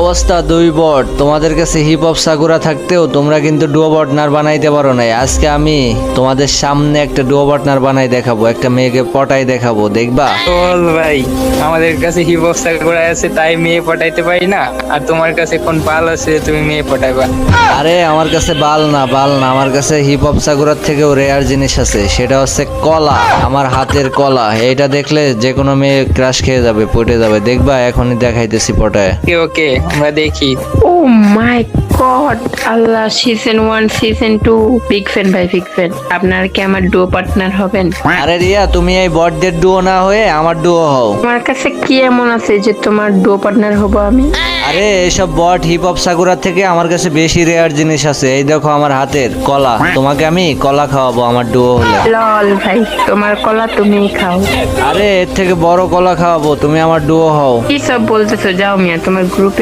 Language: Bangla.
অবস্থা দুই বট, তোমাদের কাছে হিপ হপ সাকুরা থাকতেও তোমরা কিন্তু ডুও পার্টনার বানাইতে পারো নাই। আজকে আমি তোমাদের সামনে একটা ডুও পার্টনার বানাই দেখাবো, একটা মেয়েকে পটাই দেখাবো, দেখবা? বল ভাই, আমাদের কাছে হিপ হপ সাকুরা আছে তাই মেয়ে পটাইতে পারি না, আর তোমার কাছে কোন পাল আছে তুমি মেয়ে পটাইবা? আরে আমার কাছে বাল না, আমার কাছে হিপ হপ সাকুরার থেকেও রেয়ার জিনিস আছে, সেটা হচ্ছে কলা। আমার হাতের কলা, এইটা দেখলে যে কোনো মেয়ে ক্রাশ খেয়ে যাবে, পটে যাবে, দেখবা? এখনই দেখাইতেছি পটায়। ওকে ওকে, আমরা দেখি। ও মাই গড, আল্লাহ, সিজন 1 সিজন 2 বিগ ফ্যান ভাই, বিগ ফ্যান। আপনারা কি আমার ডুও পার্টনার হবেন? আরে রিয়া, তুমি এই বটদের ডুও না হয়ে আমার ডুও হও। আমার কাছে কি এমন আছে যে তোমার ডুও পার্টনার হব আমি? আরে এসব বট হিপ হপ সাকুরার থেকে আমার কাছে বেশি রেয়ার জিনিস আছে। এই দেখো আমার হাতের কলা, তোমাকে আমি কলা খাওয়াবো আমার ডুও হলে। লল ভাই, তোমার কলা তুমিই খাও। আরে এর থেকে বড় কলা খাওয়াবো, তুমি আমার ডুও হও। কি সব বলতেছো? যাও মিয়া, তোমার গ্রুপে